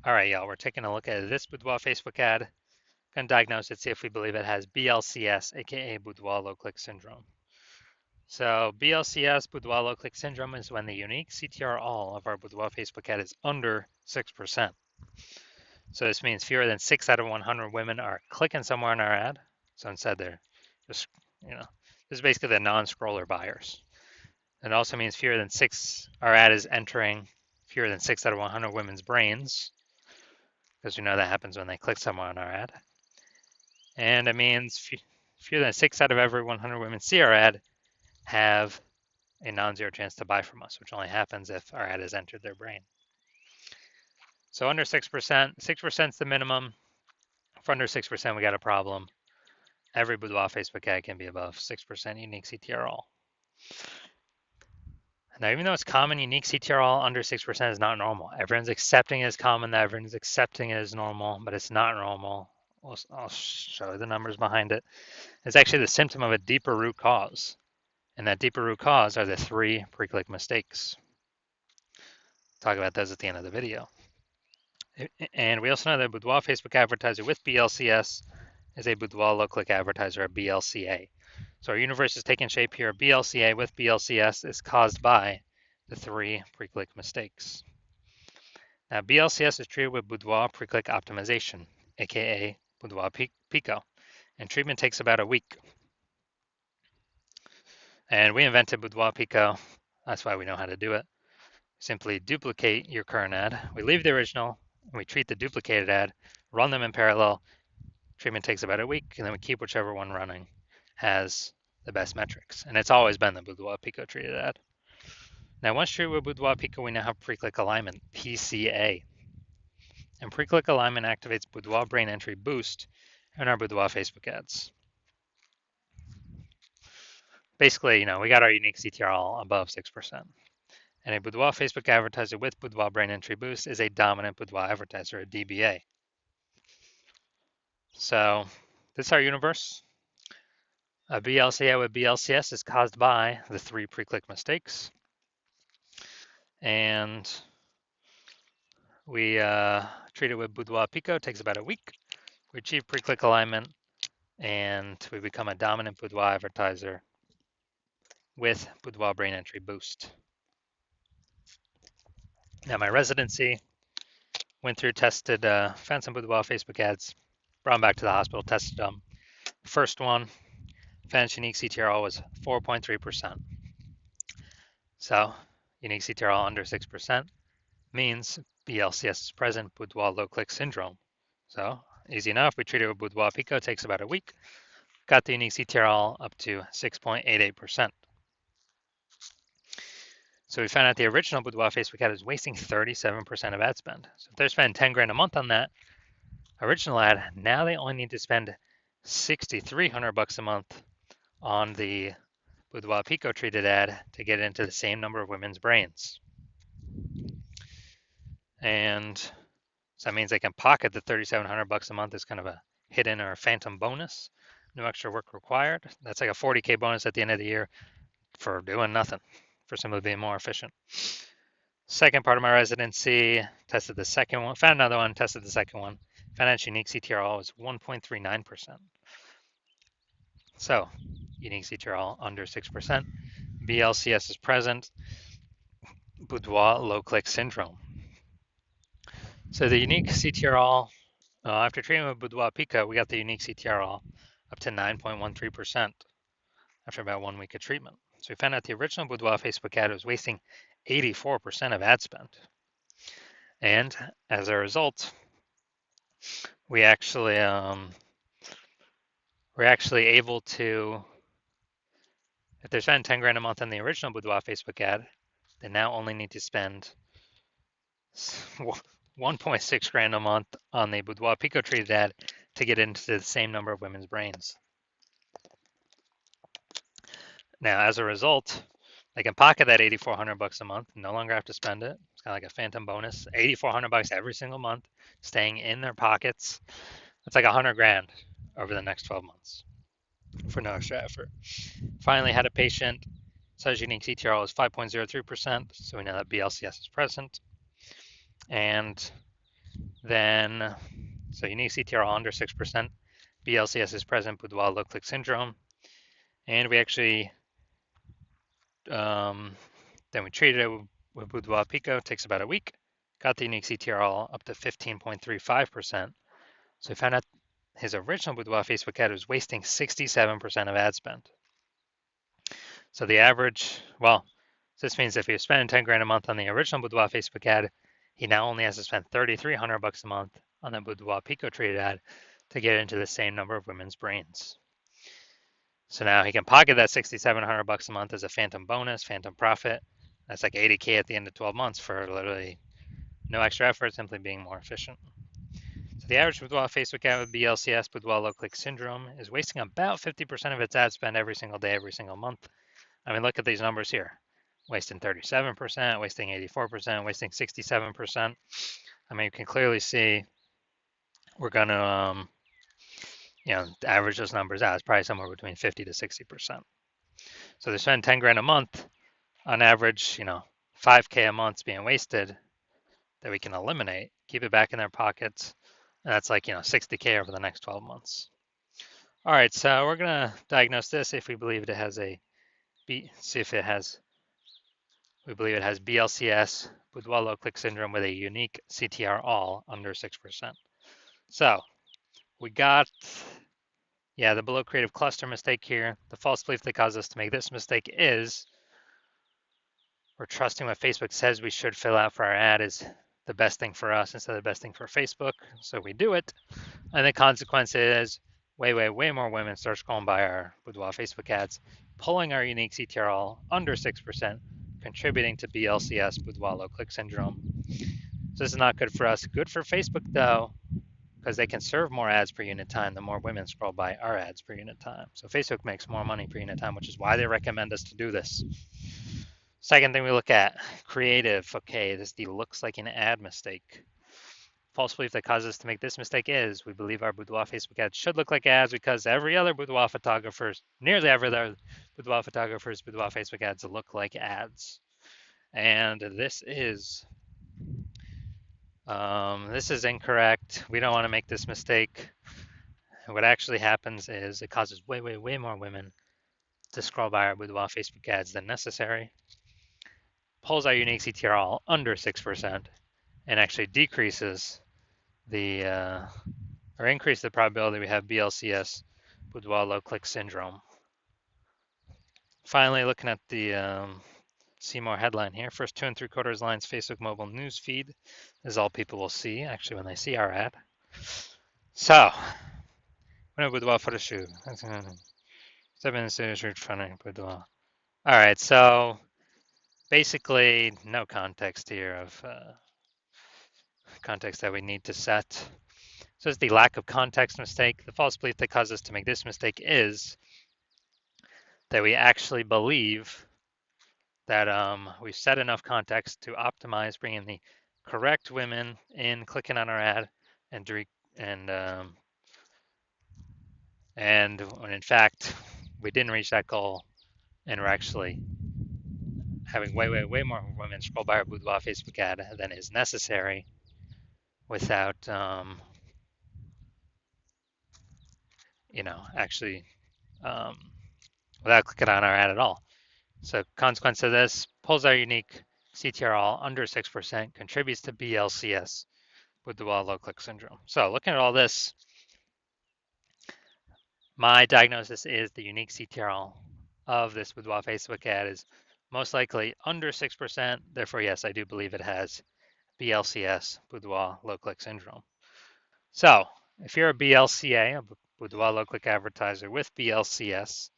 All right, y'all, we're taking a look at this Boudoir Facebook ad. Going to diagnose it, see if we believe it has BLCS, aka Boudoir low click syndrome. So BLCS, Boudoir low click syndrome, is when the unique CTR all of our Boudoir Facebook ad is under 6%. So this means fewer than 6 out of 100 women are clicking somewhere on our ad. So instead they're just, this is basically the non-scroller buyers. It also means fewer than 6, our ad is entering fewer than 6 out of 100 women's brains, because we know that happens when they click somewhere on our ad. And it means fewer than 6 out of every 100 women see our ad have a non-zero chance to buy from us, which only happens if our ad has entered their brain. So under 6%, 6% is the minimum. For under 6%, we got a problem. Every Boudoir Facebook ad can be above 6% unique CTR all. Now, even though it's common, unique CTR all under 6% is not normal. Everyone's accepting it as common, everyone's accepting it as normal, but it's not normal. I'll show you the numbers behind it. It's actually the symptom of a deeper root cause. And that deeper root cause are the 3 pre-click mistakes. Talk about those at the end of the video. And we also know that Boudoir Facebook advertiser with BLCS is a Boudoir low click advertiser, a BLCA. So our universe is taking shape here. BLCA with BLCS is caused by the 3 pre-click mistakes. Now, BLCS is treated with Boudoir pre-click optimization, aka Boudoir Pico, and treatment takes about a week. And we invented Boudoir Pico. That's why we know how to do it. Simply duplicate your current ad. We leave the original, and we treat the duplicated ad, run them in parallel. Treatment takes about a week, and then we keep whichever one running has the best metrics. And it's always been the Boudoir Pico treated ad. Now, once treated with Boudoir Pico, we now have pre-click alignment, PCA. And pre-click alignment activates Boudoir brain entry boost in our Boudoir Facebook ads. Basically, we got our unique CTR all above 6%. And a Boudoir Facebook advertiser with Boudoir brain entry boost is a dominant Boudoir advertiser, a DBA. So this is our universe. A BLCA with BLCS is caused by the 3 pre-click mistakes. And we treat it with Boudoir Pico. It takes about a week. We achieve pre-click alignment, and we become a dominant Boudoir advertiser with Boudoir brain entry boost. Now, my residency went through, tested, found some Boudoir Facebook ads, brought them back to the hospital, tested them. First one, found unique CTR was 4.3%. So, unique CTR under 6% means BLCS is present, Boudoir low click syndrome. So, easy enough. We treat it with Boudoir Pico, it takes about a week. Got the unique CTR up to 6.88%. So we found out the original Boudoir Facebook ad is wasting 37% of ad spend. So if they're spending 10 grand a month on that original ad, now they only need to spend $6,300 a month on the Boudoir Pico treated ad to get into the same number of women's brains. And so that means they can pocket the $3,700 a month as kind of a hidden or a phantom bonus. No extra work required. That's like a 40K bonus at the end of the year for doing nothing, for simply being more efficient. Second part of my residency, tested the second one, found another one, tested the second one. Found out unique CTR was 1.39%. So, unique CTR under 6%. BLCS is present. Boudoir low click syndrome. So the unique CTR after treatment with Boudoir Pico, we got the unique CTR up to 9.13% after about 1 week of treatment. So we found out the original Boudoir Facebook ad was wasting 84% of ad spend. And as a result, we're actually able to, if they're spending 10 grand a month on the original Boudoir Facebook ad, they now only need to spend 1.6 grand a month on the Boudoir Pico treated ad to get into the same number of women's brains. Now, as a result, they can pocket that $8,400 a month, no longer have to spend it. It's kind of like a phantom bonus, $8,400 every single month, staying in their pockets. It's like 100 grand over the next 12 months for no extra effort. Finally, had a patient, says unique CTR was 5.03%, so we know that BLCS is present. And then, so unique CTRL under 6%, BLCS is present, Boudoir low click syndrome, and we actually, then we treated it with Boudoir Pico, takes about a week, got the unique CTRL up to 15.35%. So we found out his original Boudoir Facebook ad was wasting 67% of ad spend. So the average, well, this means if you're spending 10 grand a month on the original Boudoir Facebook ad, he now only has to spend 3,300 bucks a month on the Boudoir Pico treated ad to get into the same number of women's brains. So now he can pocket that 6,700 bucks a month as a phantom bonus, phantom profit. That's like 80K at the end of 12 months for literally no extra effort, simply being more efficient. So the average Boudoir Facebook ad with BLCS, Boudoir low click syndrome, is wasting about 50% of its ad spend every single day, every single month. I mean, look at these numbers here. Wasting 37%, wasting 84%, wasting 67%. I mean, you can clearly see we're going to, average those numbers out. It's probably somewhere between 50 to 60%. So they spend 10 grand a month on average, 5K a month being wasted that we can eliminate, keep it back in their pockets. And that's like, 60K over the next 12 months. All right, so we're going to diagnose this if we believe it has we believe it has BLCS, Boudoir low click syndrome with a unique CTR all under 6%. So we got, the below creative cluster mistake here. The false belief that caused us to make this mistake is we're trusting what Facebook says we should fill out for our ad is the best thing for us instead of the best thing for Facebook. So we do it. And the consequence is way more women start scrolling by our Boudoir Facebook ads, pulling our unique CTRL under 6%, contributing to BLCS, Boudoir low click syndrome. So this is not good for us. Good for Facebook though, because they can serve more ads per unit time the more women scroll by our ads per unit time. So Facebook makes more money per unit time, which is why they recommend us to do this. Second thing we look at, creative. Okay, this looks like an ad mistake. False belief that causes us to make this mistake is we believe our Boudoir Facebook ads should look like ads because nearly every other Boudoir photographer's Boudoir Facebook ads look like ads. And this is incorrect. We don't want to make this mistake. What actually happens is it causes way more women to scroll by our Boudoir Facebook ads than necessary, pulls our unique CTR under 6%, and actually decreases or increase the probability we have BLCS, Boudoir low click syndrome. Finally, looking at the see more headline here. First 2 3/4 lines Facebook mobile news feed is all people will see actually when they see our ad. So, when a Boudoir photo shoot. 7 minutes search funding Boudoir. All right, so basically no context here of context that we need to set. So it's the lack of context mistake. The false belief that caused us to make this mistake is that we actually believe that we've set enough context to optimize bringing the correct women in, clicking on our ad, and when in fact we didn't reach that goal, and we're actually having way more women scroll by our Boudoir Facebook ad than is necessary without actually without clicking on our ad at all. So consequence of this, pulls our unique CTRL under 6%, contributes to BLCS, Boudoir low click syndrome. So looking at all this, my diagnosis is the unique CTRL of this Boudoir Facebook ad is most likely under 6%. Therefore, yes, I do believe it has BLCS, Boudoir low click syndrome. So if you're a BLCA, a Boudoir low click advertiser with BLCS,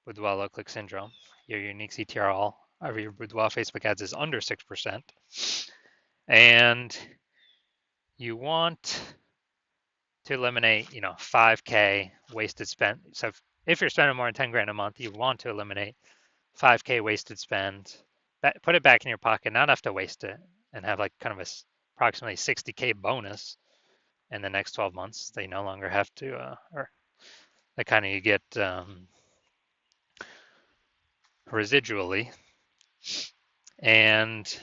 Boudoir low click syndrome, your unique CTRL of your Boudoir Facebook ads is under 6%, and you want to eliminate, 5K wasted spend. So if you're spending more than 10 grand a month, you want to eliminate 5K wasted spend, put it back in your pocket, not have to waste it, and have like kind of a approximately 60K bonus in the next 12 months. They no longer have to, or that kind of you get residually, and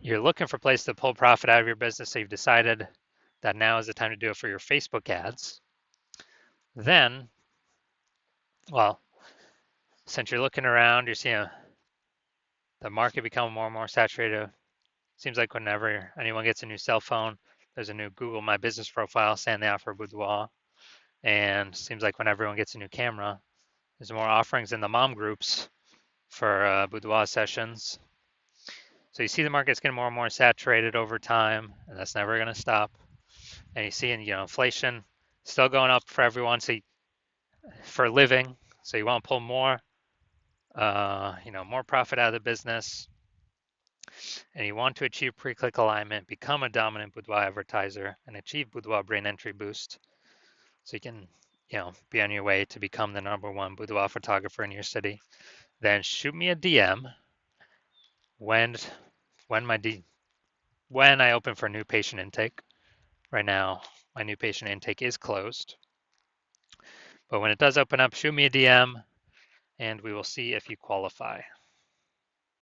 you're looking for a place to pull profit out of your business, so you've decided that now is the time to do it for your Facebook ads. Then, well, since you're looking around, you're seeing the market become more and more saturated. Seems like whenever anyone gets a new cell phone, there's a new Google My Business profile saying they offer Boudoir. And seems like when everyone gets a new camera, there's more offerings in the mom groups for Boudoir sessions. So you see the market's getting more and more saturated over time, and that's never going to stop. And you see, inflation still going up for everyone. So for a living, so you want to pull more, more profit out of the business, and you want to achieve pre-click alignment, become a dominant Boudoir advertiser, and achieve Boudoir brain entry boost, so you can, be on your way to become the #1 boudoir photographer in your city. Then shoot me a DM when when I open for new patient intake. Right now, my new patient intake is closed, but when it does open up, shoot me a DM, and we will see if you qualify.